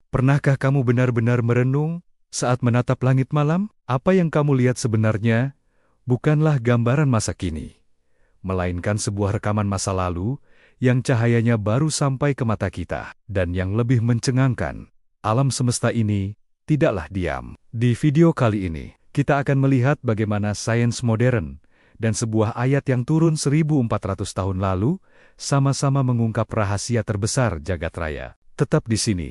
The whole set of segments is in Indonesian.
Pernahkah kamu benar-benar merenung saat menatap langit malam? Apa yang kamu lihat sebenarnya bukanlah gambaran masa kini, melainkan sebuah rekaman masa lalu yang cahayanya baru sampai ke mata kita. Dan yang lebih mencengangkan, alam semesta ini tidaklah diam. Di video kali ini, kita akan melihat bagaimana sains modern dan sebuah ayat yang turun 1400 tahun lalu sama-sama mengungkap rahasia terbesar jagat raya. Tetap di sini,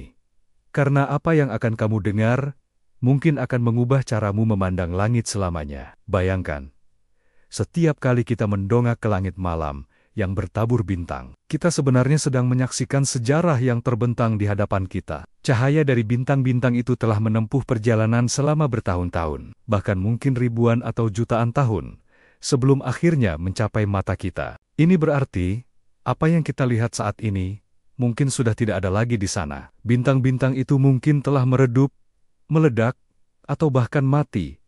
karena apa yang akan kamu dengar mungkin akan mengubah caramu memandang langit selamanya. Bayangkan, setiap kali kita mendongak ke langit malam yang bertabur bintang, kita sebenarnya sedang menyaksikan sejarah yang terbentang di hadapan kita. Cahaya dari bintang-bintang itu telah menempuh perjalanan selama bertahun-tahun, bahkan mungkin ribuan atau jutaan tahun, sebelum akhirnya mencapai mata kita. Ini berarti, apa yang kita lihat saat ini mungkin sudah tidak ada lagi di sana. Bintang-bintang itu mungkin telah meredup, meledak, atau bahkan mati,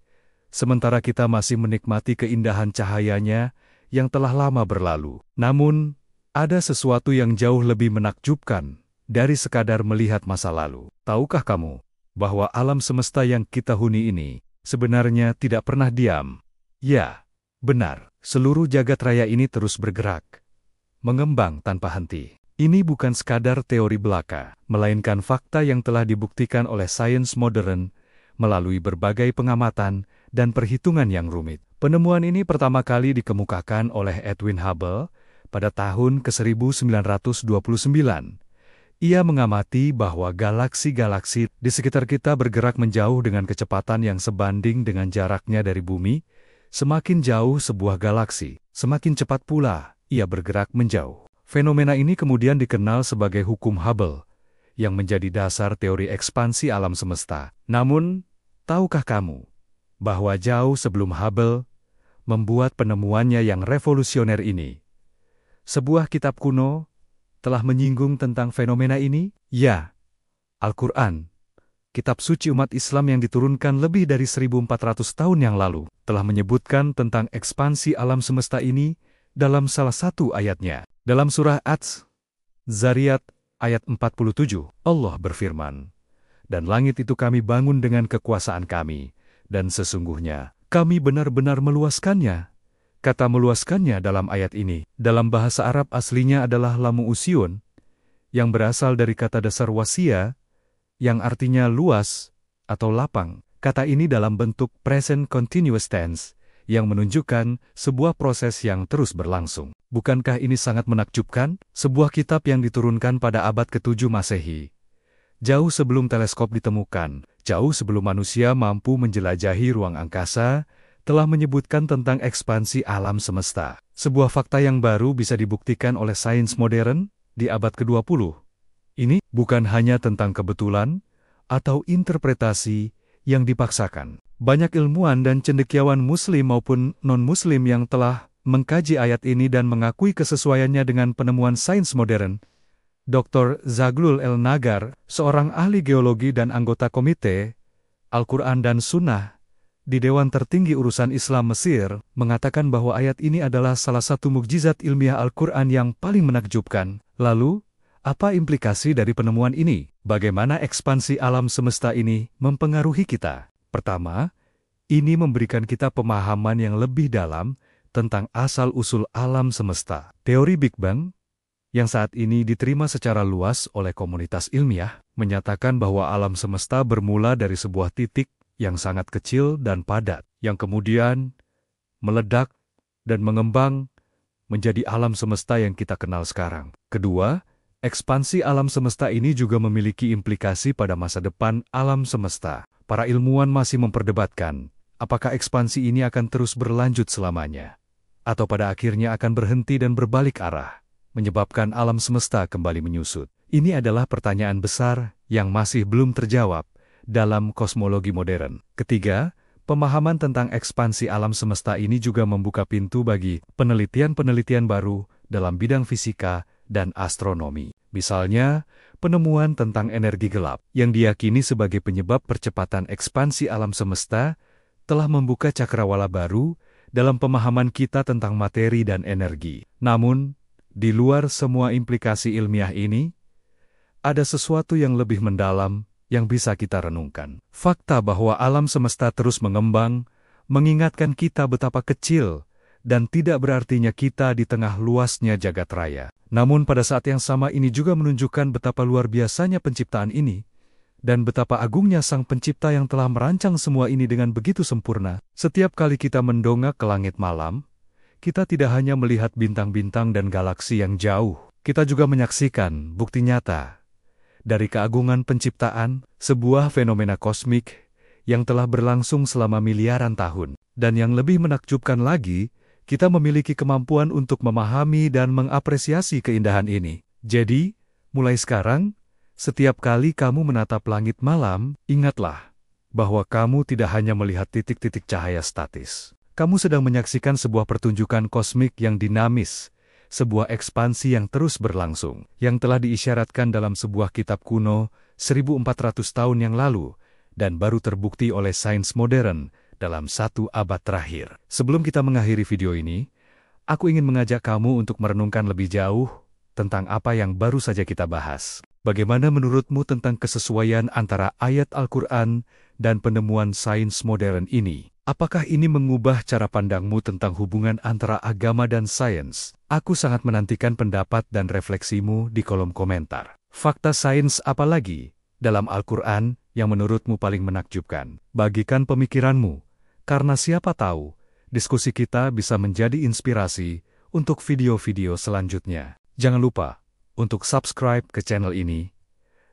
sementara kita masih menikmati keindahan cahayanya yang telah lama berlalu. Namun, ada sesuatu yang jauh lebih menakjubkan dari sekadar melihat masa lalu. Tahukah kamu bahwa alam semesta yang kita huni ini sebenarnya tidak pernah diam? Ya, benar, seluruh jagat raya ini terus bergerak, mengembang tanpa henti. Ini bukan sekadar teori belaka, melainkan fakta yang telah dibuktikan oleh sains modern melalui berbagai pengamatan dan perhitungan yang rumit. Penemuan ini pertama kali dikemukakan oleh Edwin Hubble pada tahun ke-1929. Ia mengamati bahwa galaksi-galaksi di sekitar kita bergerak menjauh dengan kecepatan yang sebanding dengan jaraknya dari bumi. Semakin jauh sebuah galaksi, semakin cepat pula ia bergerak menjauh. Fenomena ini kemudian dikenal sebagai hukum Hubble, yang menjadi dasar teori ekspansi alam semesta. Namun, tahukah kamu bahwa jauh sebelum Hubble membuat penemuannya yang revolusioner ini, sebuah kitab kuno telah menyinggung tentang fenomena ini? Ya, Al-Quran, kitab suci umat Islam yang diturunkan lebih dari 1400 tahun yang lalu, telah menyebutkan tentang ekspansi alam semesta ini dalam salah satu ayatnya. Dalam surah Az-Zariyat ayat 47, Allah berfirman, "Dan langit itu kami bangun dengan kekuasaan kami, dan sesungguhnya kami benar-benar meluaskannya." Kata meluaskannya dalam ayat ini, dalam bahasa Arab aslinya adalah lamu usyun, yang berasal dari kata dasar wasia, yang artinya luas atau lapang. Kata ini dalam bentuk present continuous tense, yang menunjukkan sebuah proses yang terus berlangsung. Bukankah ini sangat menakjubkan? Sebuah kitab yang diturunkan pada abad ke-7 Masehi, jauh sebelum teleskop ditemukan, jauh sebelum manusia mampu menjelajahi ruang angkasa, telah menyebutkan tentang ekspansi alam semesta. Sebuah fakta yang baru bisa dibuktikan oleh sains modern di abad ke-20. Ini bukan hanya tentang kebetulan atau interpretasi yang dipaksakan. Banyak ilmuwan dan cendekiawan muslim maupun non-muslim yang telah mengkaji ayat ini dan mengakui kesesuaiannya dengan penemuan sains modern. Dr. Zaglul El-Nagar, seorang ahli geologi dan anggota Komite Al-Quran dan Sunnah di Dewan Tertinggi Urusan Islam Mesir, mengatakan bahwa ayat ini adalah salah satu mukjizat ilmiah Al-Quran yang paling menakjubkan. Lalu, apa implikasi dari penemuan ini? Bagaimana ekspansi alam semesta ini mempengaruhi kita? Pertama, ini memberikan kita pemahaman yang lebih dalam tentang asal-usul alam semesta. Teori Big Bang, yang saat ini diterima secara luas oleh komunitas ilmiah, menyatakan bahwa alam semesta bermula dari sebuah titik yang sangat kecil dan padat, yang kemudian meledak dan mengembang menjadi alam semesta yang kita kenal sekarang. Kedua, ekspansi alam semesta ini juga memiliki implikasi pada masa depan alam semesta. Para ilmuwan masih memperdebatkan apakah ekspansi ini akan terus berlanjut selamanya, atau pada akhirnya akan berhenti dan berbalik arah, menyebabkan alam semesta kembali menyusut. Ini adalah pertanyaan besar yang masih belum terjawab dalam kosmologi modern. Ketiga, pemahaman tentang ekspansi alam semesta ini juga membuka pintu bagi penelitian-penelitian baru dalam bidang fisika dan astronomi. Misalnya, penemuan tentang energi gelap yang diyakini sebagai penyebab percepatan ekspansi alam semesta telah membuka cakrawala baru dalam pemahaman kita tentang materi dan energi. Namun, di luar semua implikasi ilmiah ini, ada sesuatu yang lebih mendalam yang bisa kita renungkan. Fakta bahwa alam semesta terus mengembang, mengingatkan kita betapa kecil dan tidak berartinya kita di tengah luasnya jagat raya. Namun pada saat yang sama ini juga menunjukkan betapa luar biasanya penciptaan ini, dan betapa agungnya Sang Pencipta yang telah merancang semua ini dengan begitu sempurna. Setiap kali kita mendongak ke langit malam, kita tidak hanya melihat bintang-bintang dan galaksi yang jauh, kita juga menyaksikan bukti nyata dari keagungan penciptaan, sebuah fenomena kosmik yang telah berlangsung selama miliaran tahun. Dan yang lebih menakjubkan lagi, kita memiliki kemampuan untuk memahami dan mengapresiasi keindahan ini. Jadi, mulai sekarang, setiap kali kamu menatap langit malam, ingatlah bahwa kamu tidak hanya melihat titik-titik cahaya statis. Kamu sedang menyaksikan sebuah pertunjukan kosmik yang dinamis, sebuah ekspansi yang terus berlangsung, yang telah diisyaratkan dalam sebuah kitab kuno 1400 tahun yang lalu, dan baru terbukti oleh sains modern dalam 1 abad terakhir. Sebelum kita mengakhiri video ini, aku ingin mengajak kamu untuk merenungkan lebih jauh tentang apa yang baru saja kita bahas. Bagaimana menurutmu tentang kesesuaian antara ayat Al-Quran dan penemuan sains modern ini? Apakah ini mengubah cara pandangmu tentang hubungan antara agama dan sains? Aku sangat menantikan pendapat dan refleksimu di kolom komentar. Fakta sains apa lagi dalam Al-Quran yang menurutmu paling menakjubkan? Bagikan pemikiranmu, karena siapa tahu diskusi kita bisa menjadi inspirasi untuk video-video selanjutnya. Jangan lupa untuk subscribe ke channel ini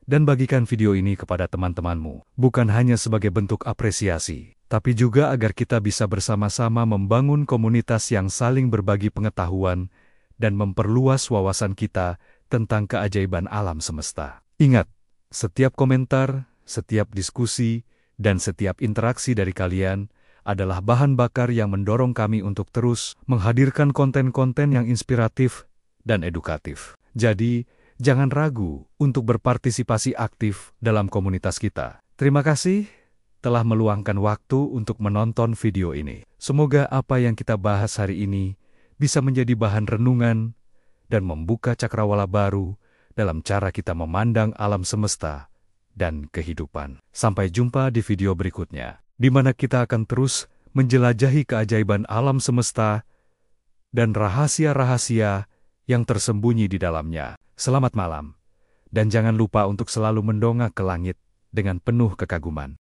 dan bagikan video ini kepada teman-temanmu, bukan hanya sebagai bentuk apresiasi, tapi juga agar kita bisa bersama-sama membangun komunitas yang saling berbagi pengetahuan dan memperluas wawasan kita tentang keajaiban alam semesta. Ingat, setiap komentar, setiap diskusi, dan setiap interaksi dari kalian adalah bahan bakar yang mendorong kami untuk terus menghadirkan konten-konten yang inspiratif dan edukatif. Jadi, jangan ragu untuk berpartisipasi aktif dalam komunitas kita. Terima kasih telah meluangkan waktu untuk menonton video ini. Semoga apa yang kita bahas hari ini bisa menjadi bahan renungan dan membuka cakrawala baru dalam cara kita memandang alam semesta dan kehidupan. Sampai jumpa di video berikutnya, di mana kita akan terus menjelajahi keajaiban alam semesta dan rahasia-rahasia yang tersembunyi di dalamnya. Selamat malam, dan jangan lupa untuk selalu mendongak ke langit dengan penuh kekaguman.